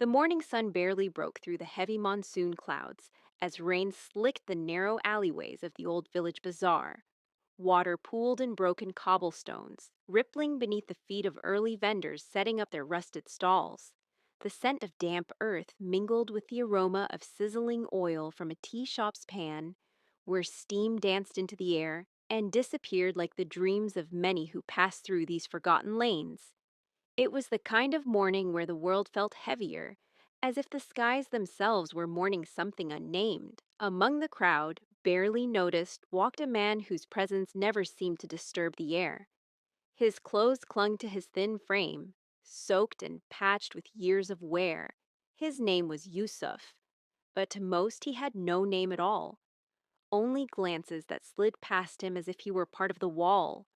The morning sun barely broke through the heavy monsoon clouds as rain slicked the narrow alleyways of the old village bazaar. Water pooled in broken cobblestones, rippling beneath the feet of early vendors setting up their rusted stalls. The scent of damp earth mingled with the aroma of sizzling oil from a tea shop's pan, where steam danced into the air and disappeared like the dreams of many who passed through these forgotten lanes. It was the kind of morning where the world felt heavier, as if the skies themselves were mourning something unnamed. Among the crowd, barely noticed, walked a man whose presence never seemed to disturb the air. His clothes clung to his thin frame, soaked and patched with years of wear. His name was Yusuf, but to most he had no name at all, only glances that slid past him as if he were part of the wall.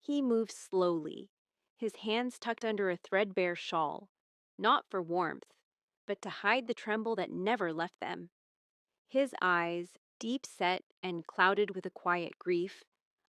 He moved slowly, his hands tucked under a threadbare shawl, not for warmth, but to hide the tremble that never left them. His eyes, deep set and clouded with a quiet grief,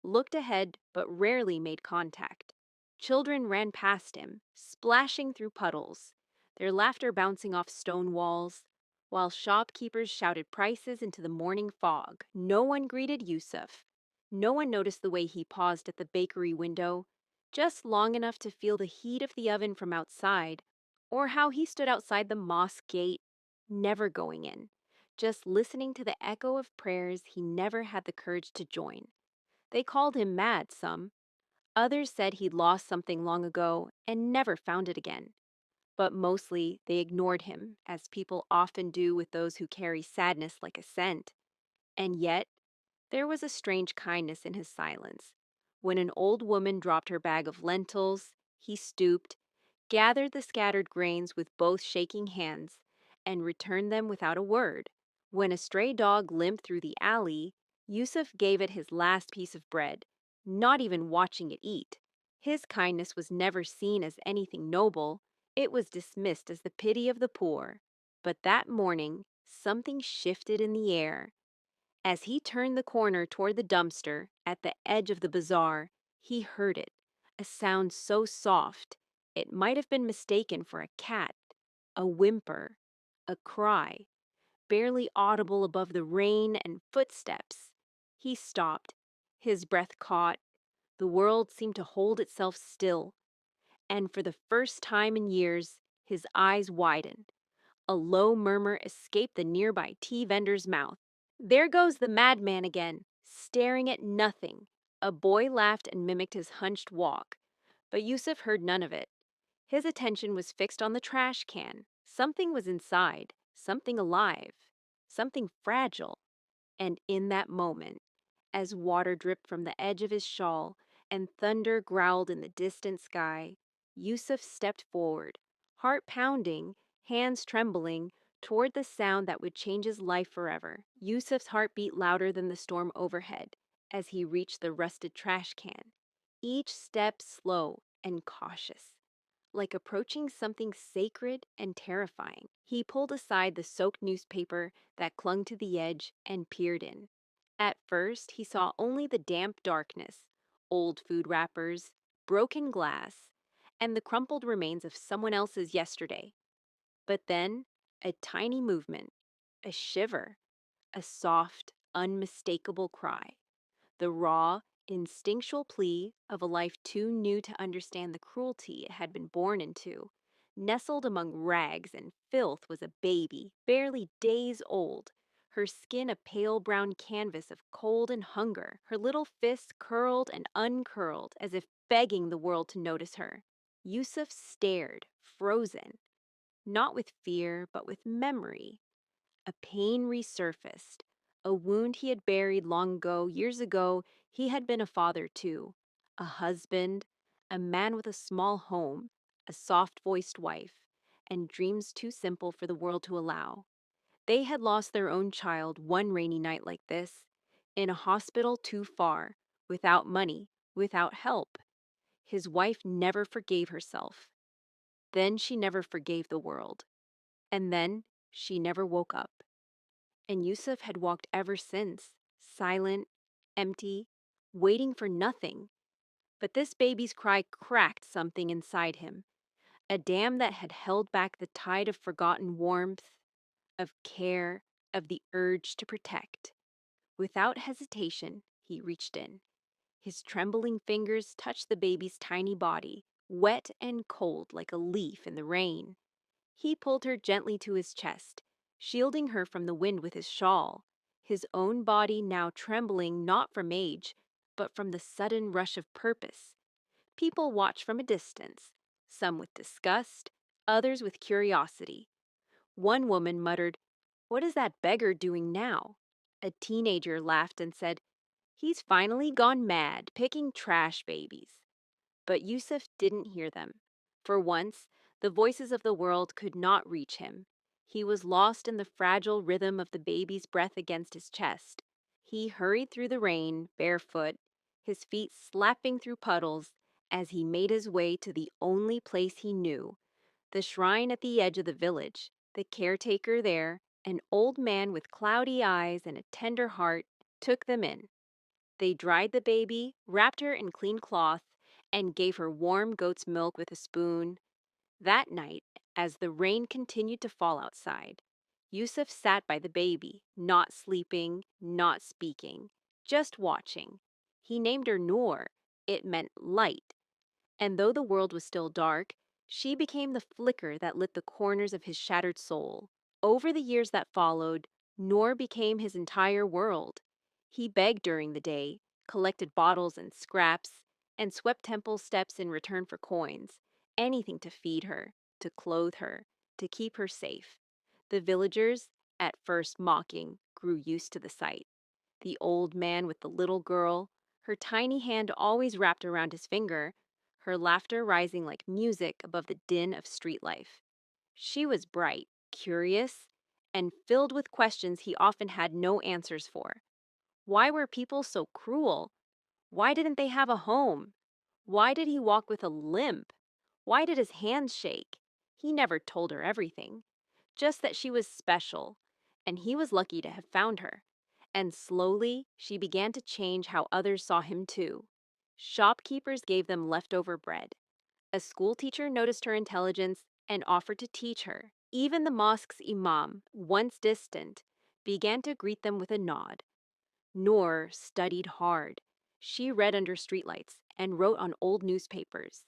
looked ahead but rarely made contact. Children ran past him, splashing through puddles, their laughter bouncing off stone walls, while shopkeepers shouted prices into the morning fog. No one greeted Yusuf. No one noticed the way he paused at the bakery window, just long enough to feel the heat of the oven from outside, or how he stood outside the mosque gate, never going in, just listening to the echo of prayers he never had the courage to join. They called him mad, some. Others said he'd lost something long ago and never found it again. But mostly they ignored him, as people often do with those who carry sadness like a scent. And yet, there was a strange kindness in his silence. When an old woman dropped her bag of lentils, he stooped, gathered the scattered grains with both shaking hands, and returned them without a word. When a stray dog limped through the alley, Yusuf gave it his last piece of bread, not even watching it eat. His kindness was never seen as anything noble, it was dismissed as the pity of the poor. But that morning, something shifted in the air. As he turned the corner toward the dumpster at the edge of the bazaar, he heard it, a sound so soft it might have been mistaken for a cat, a whimper, a cry, barely audible above the rain and footsteps. He stopped, his breath caught, the world seemed to hold itself still, and for the first time in years, his eyes widened. A low murmur escaped the nearby tea vendor's mouth. "There goes the madman again, staring at nothing." A boy laughed and mimicked his hunched walk, but Yusuf heard none of it. His attention was fixed on the trash can. Something was inside, something alive, something fragile. And in that moment, as water dripped from the edge of his shawl and thunder growled in the distant sky, Yusuf stepped forward, heart pounding, hands trembling, toward the sound that would change his life forever. Yusuf's heart beat louder than the storm overhead as he reached the rusted trash can, each step slow and cautious, like approaching something sacred and terrifying. He pulled aside the soaked newspaper that clung to the edge and peered in. At first, he saw only the damp darkness, old food wrappers, broken glass, and the crumpled remains of someone else's yesterday. But then, a tiny movement, a shiver, a soft, unmistakable cry. The raw, instinctual plea of a life too new to understand the cruelty it had been born into. Nestled among rags and filth was a baby, barely days old, her skin a pale brown canvas of cold and hunger, her little fists curled and uncurled as if begging the world to notice her. Yusuf stared, frozen, not with fear, but with memory. A pain resurfaced, a wound he had buried long ago. Years ago, he had been a father too, a husband, a man with a small home, a soft-voiced wife, and dreams too simple for the world to allow. They had lost their own child one rainy night like this, in a hospital too far, without money, without help. His wife never forgave herself. Then she never forgave the world. And then she never woke up. And Yusuf had walked ever since, silent, empty, waiting for nothing. But this baby's cry cracked something inside him, a dam that had held back the tide of forgotten warmth, of care, of the urge to protect. Without hesitation, he reached in. His trembling fingers touched the baby's tiny body, wet and cold like a leaf in the rain. He pulled her gently to his chest, shielding her from the wind with his shawl, his own body now trembling not from age, but from the sudden rush of purpose. People watched from a distance, some with disgust, others with curiosity. One woman muttered, "What is that beggar doing now?" A teenager laughed and said, "He's finally gone mad, picking trash babies." But Yusuf didn't hear them. For once, the voices of the world could not reach him. He was lost in the fragile rhythm of the baby's breath against his chest. He hurried through the rain, barefoot, his feet slapping through puddles, as he made his way to the only place he knew, the shrine at the edge of the village. The caretaker there, an old man with cloudy eyes and a tender heart, took them in. They dried the baby, wrapped her in clean cloth, and gave her warm goat's milk with a spoon. That night, as the rain continued to fall outside, Yusuf sat by the baby, not sleeping, not speaking, just watching. He named her Noor. It meant light. And though the world was still dark, she became the flicker that lit the corners of his shattered soul. Over the years that followed, Noor became his entire world. He begged during the day, collected bottles and scraps, and swept temple steps in return for coins, anything to feed her, to clothe her, to keep her safe. The villagers, at first mocking, grew used to the sight. The old man with the little girl, her tiny hand always wrapped around his finger, her laughter rising like music above the din of street life. She was bright, curious, and filled with questions he often had no answers for. Why were people so cruel? Why didn't they have a home? Why did he walk with a limp? Why did his hands shake? He never told her everything, just that she was special, and he was lucky to have found her. And slowly, she began to change how others saw him too. Shopkeepers gave them leftover bread. A schoolteacher noticed her intelligence and offered to teach her. Even the mosque's imam, once distant, began to greet them with a nod. Noor studied hard. She read under streetlights and wrote on old newspapers.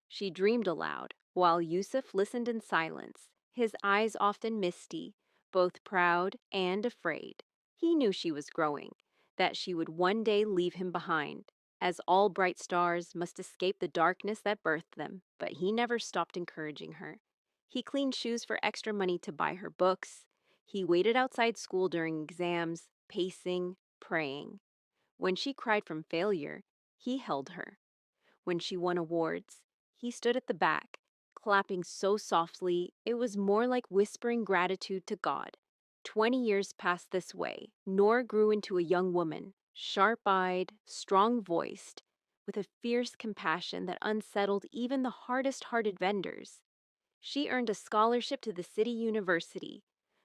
She dreamed aloud, while Yusuf listened in silence, his eyes often misty, both proud and afraid. He knew she was growing, that she would one day leave him behind, as all bright stars must escape the darkness that birthed them, but he never stopped encouraging her. He cleaned shoes for extra money to buy her books. He waited outside school during exams, pacing, praying. When she cried from failure, he held her. When she won awards, he stood at the back, clapping so softly it was more like whispering gratitude to God. 20 years passed this way. Noor grew into a young woman, sharp-eyed, strong-voiced, with a fierce compassion that unsettled even the hardest-hearted vendors. She earned a scholarship to the city university,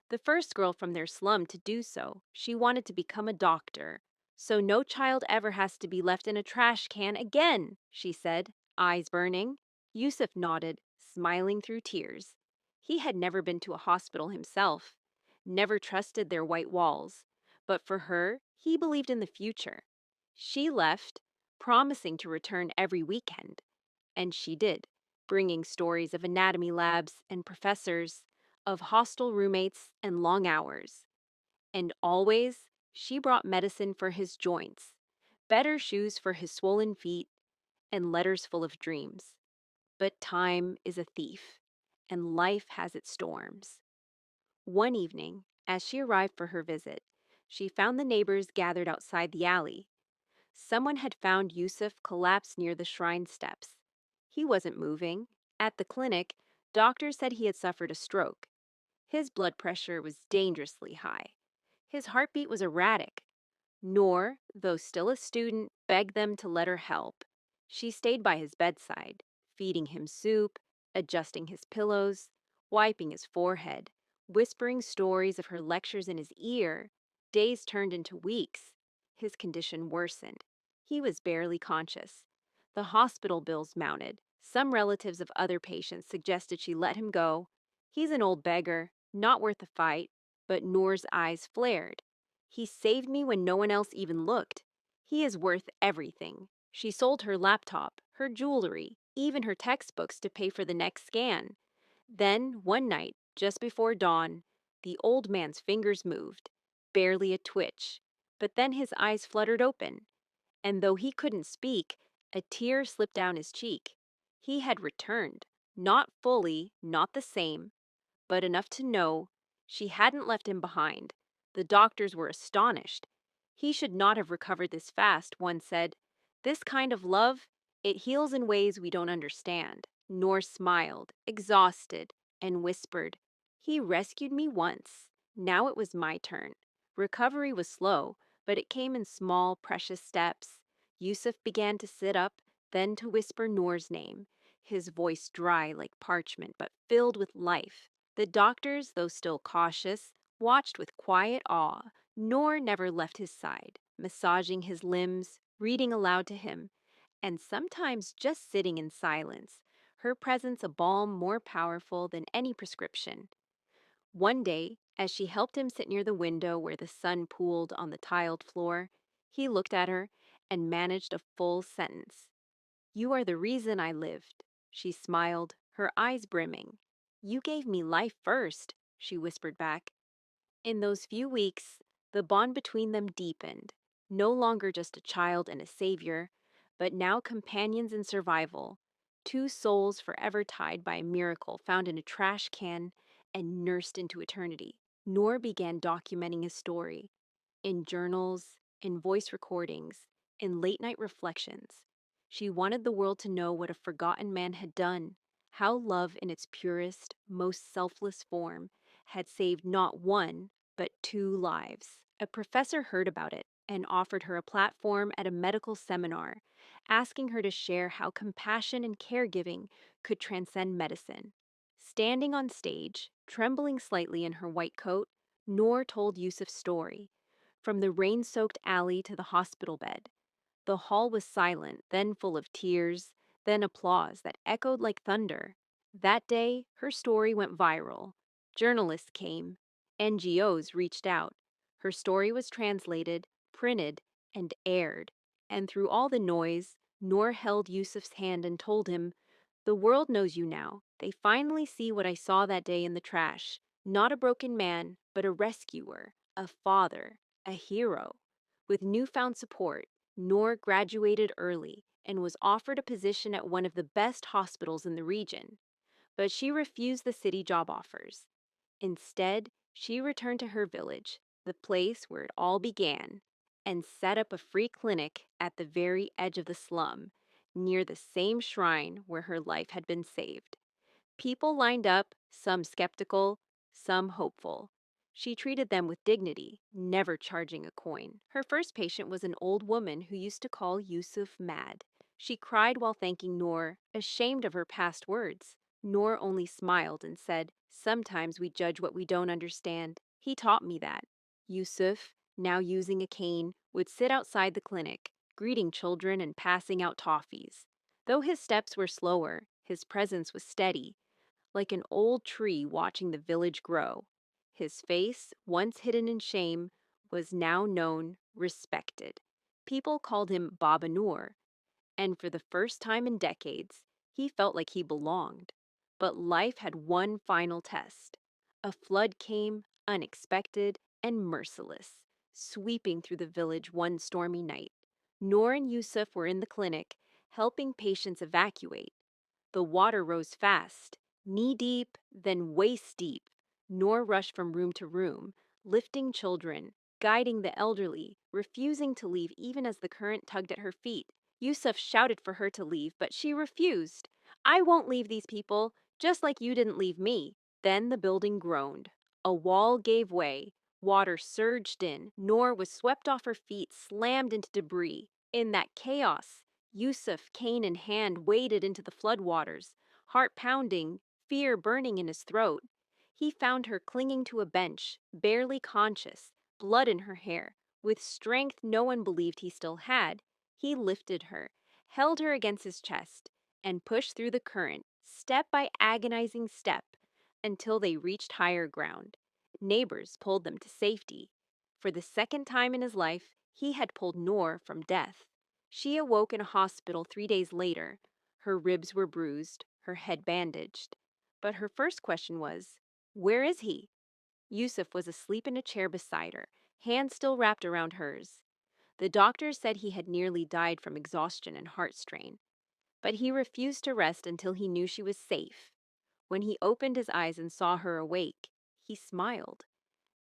the first girl from their slum to do so. She wanted to become a doctor. "So no child ever has to be left in a trash can again," she said, eyes burning. Yusuf nodded, smiling through tears. He had never been to a hospital himself, never trusted their white walls. But for her, he believed in the future. She left, promising to return every weekend. And she did, bringing stories of anatomy labs and professors, of hostel roommates and long hours. And always, she brought medicine for his joints, better shoes for his swollen feet, and letters full of dreams. But time is a thief, and life has its storms. One evening, as she arrived for her visit, she found the neighbors gathered outside the alley. Someone had found Yusuf collapsed near the shrine steps. He wasn't moving. At the clinic, doctors said he had suffered a stroke. His blood pressure was dangerously high. His heartbeat was erratic. Noor, though still a student, begged them to let her help. She stayed by his bedside, feeding him soup, adjusting his pillows, wiping his forehead, whispering stories of her lectures in his ear. Days turned into weeks. His condition worsened. He was barely conscious. The hospital bills mounted. Some relatives of other patients suggested she let him go. He's an old beggar, not worth a fight, but Noor's eyes flared. He saved me when no one else even looked. He is worth everything. She sold her laptop, her jewelry, even her textbooks to pay for the next scan. Then, one night, just before dawn, the old man's fingers moved, barely a twitch. But then his eyes fluttered open, and though he couldn't speak, a tear slipped down his cheek. He had returned, not fully, not the same, but enough to know she hadn't left him behind. The doctors were astonished. He should not have recovered this fast, one said. This kind of love, it heals in ways we don't understand. Noor smiled, exhausted, and whispered, He rescued me once. Now it was my turn. Recovery was slow, but it came in small, precious steps. Yusuf began to sit up, then to whisper Noor's name, his voice dry like parchment but filled with life. The doctors, though still cautious, watched with quiet awe. Noor never left his side, massaging his limbs, reading aloud to him, and sometimes just sitting in silence, her presence a balm more powerful than any prescription. One day, as she helped him sit near the window where the sun pooled on the tiled floor, he looked at her and managed a full sentence. You are the reason I lived. She smiled, her eyes brimming. You gave me life first, she whispered back. In those few weeks, the bond between them deepened, no longer just a child and a savior, but now companions in survival, two souls forever tied by a miracle found in a trash can and nursed into eternity. Noor began documenting his story in journals, in voice recordings, in late-night reflections. She wanted the world to know what a forgotten man had done, how love in its purest, most selfless form had saved not one, but two lives. A professor heard about it and offered her a platform at a medical seminar, asking her to share how compassion and caregiving could transcend medicine. Standing on stage, trembling slightly in her white coat, Noor told Yusuf's story, from the rain-soaked alley to the hospital bed. The hall was silent, then full of tears, then applause that echoed like thunder. That day, her story went viral. Journalists came. NGOs reached out. Her story was translated, printed, and aired. And through all the noise, Noor held Yusuf's hand and told him, The world knows you now. They finally see what I saw that day in the trash. Not a broken man, but a rescuer, a father, a hero. With newfound support, Noor graduated early and was offered a position at one of the best hospitals in the region. But she refused the city job offers. Instead, she returned to her village, the place where it all began, and set up a free clinic at the very edge of the slum, near the same shrine where her life had been saved. People lined up, some skeptical, some hopeful. She treated them with dignity, never charging a coin. Her first patient was an old woman who used to call Yusuf mad. She cried while thanking Noor, ashamed of her past words. Noor only smiled and said, Sometimes we judge what we don't understand. He taught me that. Yusuf, now using a cane, would sit outside the clinic, greeting children and passing out toffees. Though his steps were slower, his presence was steady, like an old tree watching the village grow. His face, once hidden in shame, was now known, respected. People called him Baba Noor, and for the first time in decades, he felt like he belonged. But life had one final test. A flood came, unexpected and merciless, sweeping through the village one stormy night. Noor and Yusuf were in the clinic, helping patients evacuate. The water rose fast, knee-deep, then waist-deep. Noor rushed from room to room, lifting children, guiding the elderly, refusing to leave even as the current tugged at her feet. Yusuf shouted for her to leave, but she refused. I won't leave these people, just like you didn't leave me. Then the building groaned. A wall gave way. Water surged in. Noor was swept off her feet, slammed into debris. In that chaos, Yusuf, cane in hand, waded into the floodwaters, heart pounding, fear burning in his throat. He found her clinging to a bench, barely conscious, blood in her hair. With strength no one believed he still had, he lifted her, held her against his chest, and pushed through the current, step by agonizing step, until they reached higher ground. Neighbors pulled them to safety. For the second time in his life, he had pulled Noor from death. She awoke in a hospital 3 days later. Her ribs were bruised, her head bandaged. But her first question was, "Where is he?" Yusuf was asleep in a chair beside her, hands still wrapped around hers. The doctors said he had nearly died from exhaustion and heart strain, but he refused to rest until he knew she was safe. When he opened his eyes and saw her awake, he smiled.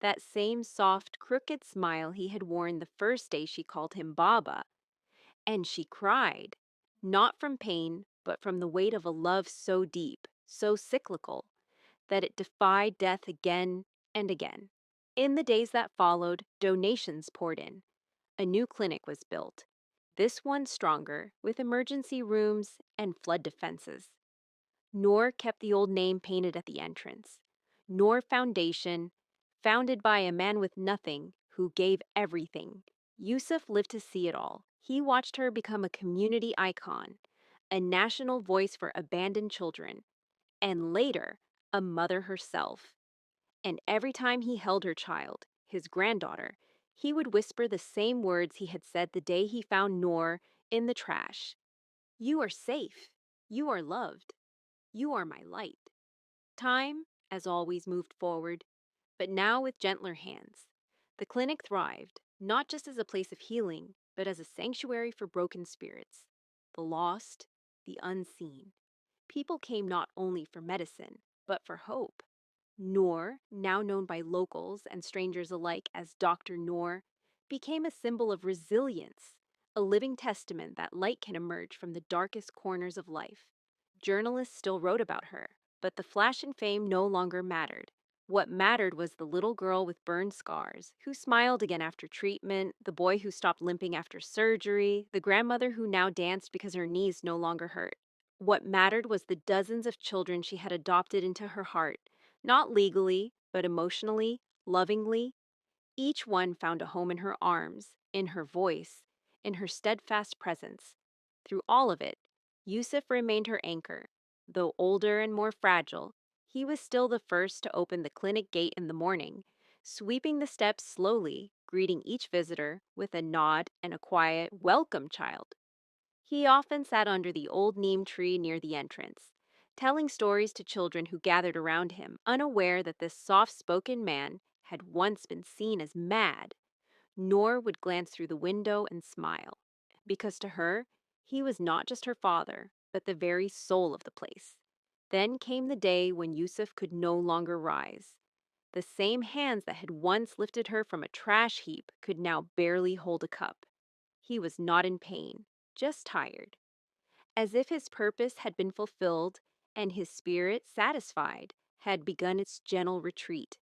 That same soft, crooked smile he had worn the first day she called him Baba. And she cried, not from pain, but from the weight of a love so deep, so cyclical, that it defied death again and again. In the days that followed, donations poured in. A new clinic was built, this one stronger, with emergency rooms and flood defenses. Noor kept the old name painted at the entrance. Noor Foundation, founded by a man with nothing who gave everything. Yusuf lived to see it all. He watched her become a community icon, a national voice for abandoned children, and later, a mother herself. And every time he held her child, his granddaughter, he would whisper the same words he had said the day he found Noor in the trash. "You are safe. You are loved. You are my light." Time, as always, moved forward, but now with gentler hands. The clinic thrived, not just as a place of healing, but as a sanctuary for broken spirits, the lost, the unseen. People came not only for medicine, but for hope. Noor, now known by locals and strangers alike as Dr. Noor, became a symbol of resilience, a living testament that light can emerge from the darkest corners of life. Journalists still wrote about her, but the flash and fame no longer mattered. What mattered was the little girl with burn scars, who smiled again after treatment, the boy who stopped limping after surgery, the grandmother who now danced because her knees no longer hurt. What mattered was the dozens of children she had adopted into her heart, not legally, but emotionally, lovingly. Each one found a home in her arms, in her voice, in her steadfast presence. Through all of it, Yusuf remained her anchor. Though older and more fragile, he was still the first to open the clinic gate in the morning, sweeping the steps slowly, greeting each visitor with a nod and a quiet, "Welcome, child." He often sat under the old neem tree near the entrance, telling stories to children who gathered around him, unaware that this soft-spoken man had once been seen as mad. Nor would glance through the window and smile, because to her, he was not just her father, but the very soul of the place. Then came the day when Yusuf could no longer rise. The same hands that had once lifted her from a trash heap could now barely hold a cup. He was not in pain, just tired, as if his purpose had been fulfilled and his spirit, satisfied, had begun its gentle retreat.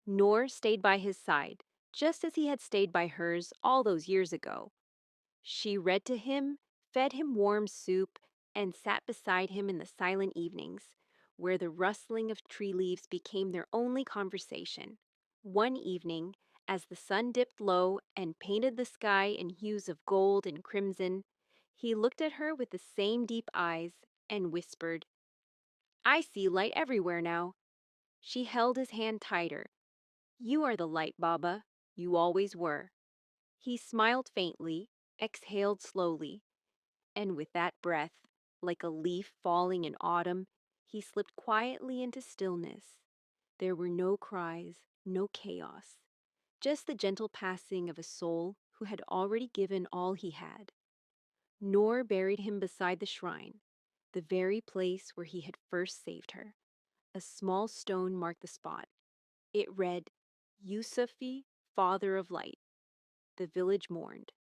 Noor stayed by his side, just as he had stayed by hers all those years ago. She read to him, fed him warm soup, and sat beside him in the silent evenings, where the rustling of tree leaves became their only conversation. One evening, as the sun dipped low and painted the sky in hues of gold and crimson, he looked at her with the same deep eyes and whispered, "I see light everywhere now." She held his hand tighter. "You are the light, Baba. You always were." He smiled faintly, exhaled slowly, and with that breath, like a leaf falling in autumn, he slipped quietly into stillness. There were no cries, no chaos, just the gentle passing of a soul who had already given all he had. Noor buried him beside the shrine, the very place where he had first saved her. A small stone marked the spot. It read, "Yusufi, Father of Light." The village mourned.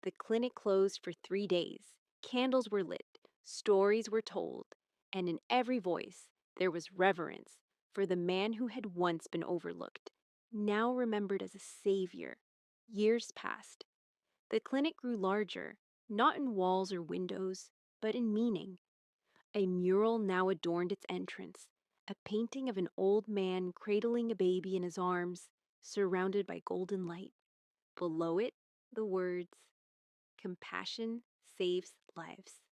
The clinic closed for 3 days. Candles were lit, stories were told, and in every voice there was reverence for the man who had once been overlooked, now remembered as a savior. Years passed. The clinic grew larger, not in walls or windows, but in meaning. A mural now adorned its entrance, a painting of an old man cradling a baby in his arms, surrounded by golden light. Below it, the words, "Compassion saves lives."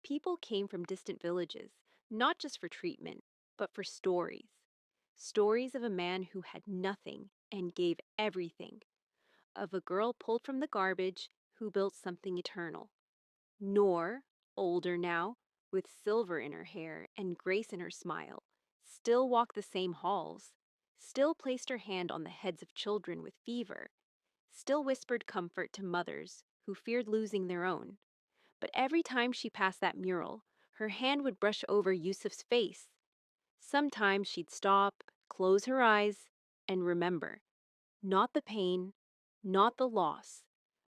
People came from distant villages, not just for treatment, but for stories. Stories of a man who had nothing and gave everything, of a girl pulled from the garbage who built something eternal. Nor, older now, with silver in her hair and grace in her smile, still walked the same halls, still placed her hand on the heads of children with fever, still whispered comfort to mothers who feared losing their own. But every time she passed that mural, her hand would brush over Yusuf's face. Sometimes she'd stop, close her eyes, and remember, not the pain, not the loss,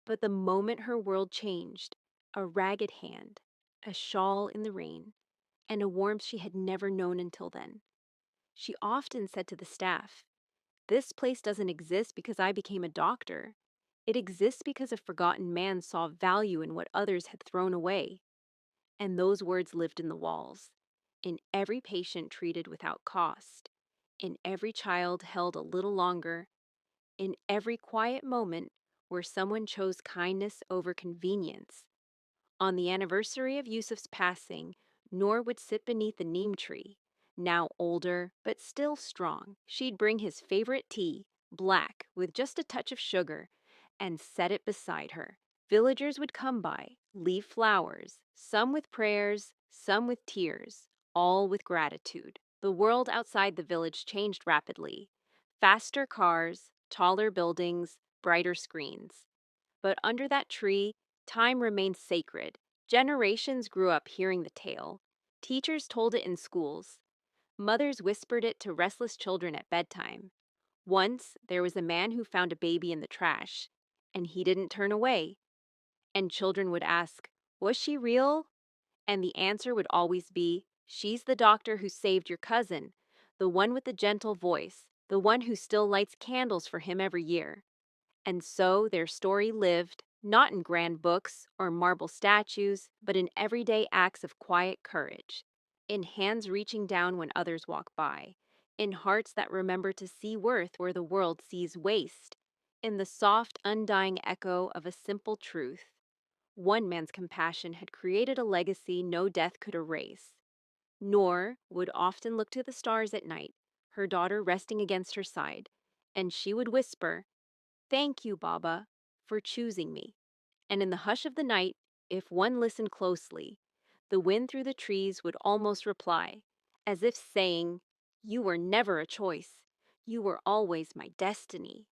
but the moment her world changed, a ragged hand, a shawl in the rain, and a warmth she had never known until then. She often said to the staff, "This place doesn't exist because I became a doctor. It exists because a forgotten man saw value in what others had thrown away." And those words lived in the walls, in every patient treated without cost, in every child held a little longer, in every quiet moment where someone chose kindness over convenience. On the anniversary of Yusuf's passing, Noor would sit beneath the neem tree. Now older, but still strong, she'd bring his favorite tea, black, with just a touch of sugar, and set it beside her. Villagers would come by, leave flowers, some with prayers, some with tears, all with gratitude. The world outside the village changed rapidly. Faster cars, taller buildings, brighter screens. But under that tree, time remained sacred. Generations grew up hearing the tale. Teachers told it in schools. Mothers whispered it to restless children at bedtime. Once, there was a man who found a baby in the trash, and he didn't turn away. And children would ask, "Was she real?" And the answer would always be, "She's the doctor who saved your cousin, the one with the gentle voice, the one who still lights candles for him every year." And so their story lived, not in grand books or marble statues, but in everyday acts of quiet courage, in hands reaching down when others walk by, in hearts that remember to see worth where the world sees waste, in the soft, undying echo of a simple truth. One man's compassion had created a legacy no death could erase. Noor would often look to the stars at night, her daughter resting against her side, and she would whisper, "Thank you, Baba, for choosing me." And in the hush of the night, if one listened closely, the wind through the trees would almost reply, as if saying, "You were never a choice. You were always my destiny."